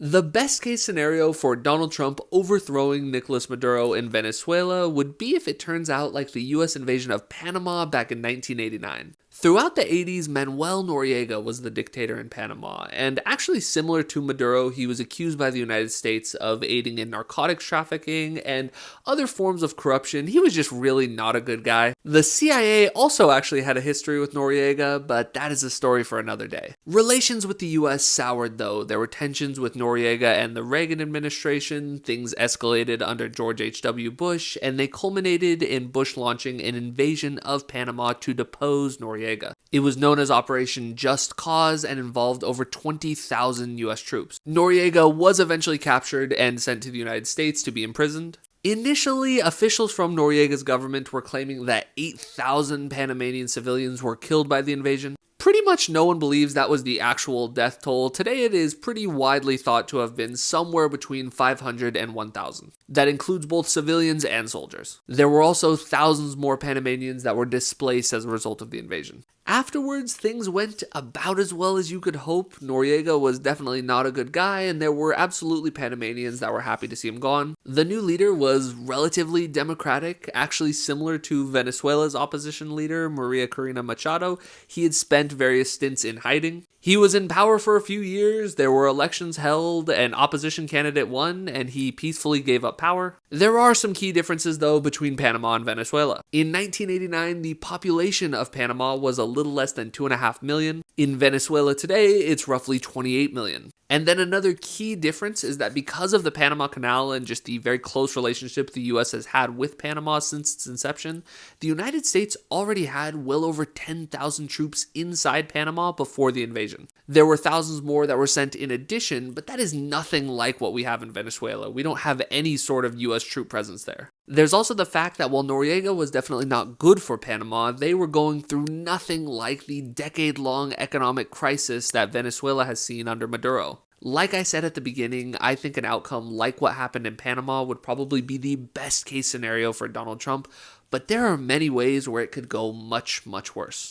The best case scenario for Donald Trump overthrowing Nicolas Maduro in Venezuela would be if it turns out like the US invasion of Panama back in 1989. Throughout the 80s, Manuel Noriega was the dictator in Panama, and actually similar to Maduro, he was accused by the United States of aiding in narcotics trafficking and other forms of corruption. He was just really not a good guy. The CIA also actually had a history with Noriega, but that is a story for another day. Relations with the US soured though. There were tensions with Noriega and the Reagan administration, things escalated under George H.W. Bush, and they culminated in Bush launching an invasion of Panama to depose Noriega. It was known as Operation Just Cause and involved over 20,000 US troops. Noriega was eventually captured and sent to the United States to be imprisoned. Initially, officials from Noriega's government were claiming that 8,000 Panamanian civilians were killed by the invasion. Pretty much no one believes that was the actual death toll. Today it is pretty widely thought to have been somewhere between 500 and 1,000. That includes both civilians and soldiers. There were also thousands more Panamanians that were displaced as a result of the invasion. Afterwards, things went about as well as you could hope. Noriega was definitely not a good guy, and there were absolutely Panamanians that were happy to see him gone. The new leader was relatively democratic, actually similar to Venezuela's opposition leader, Maria Corina Machado. He had spent various stints in hiding. He was in power for a few years, there were elections held, an opposition candidate won, and he peacefully gave up power. There are some key differences though between Panama and Venezuela. In 1989, the population of Panama was a little less than 2.5 million. In Venezuela today, it's roughly 28 million. And then another key difference is that because of the Panama Canal and just the very close relationship the US has had with Panama since its inception, the United States already had well over 10,000 troops inside Panama before the invasion. There were thousands more that were sent in addition, but that is nothing like what we have in Venezuela. We don't have any sort of US troop presence there. There's also the fact that while Noriega was definitely not good for Panama, they were going through nothing like the decade-long economic crisis that Venezuela has seen under Maduro. Like I said at the beginning, I think an outcome like what happened in Panama would probably be the best case scenario for Donald Trump, but there are many ways where it could go much, much worse.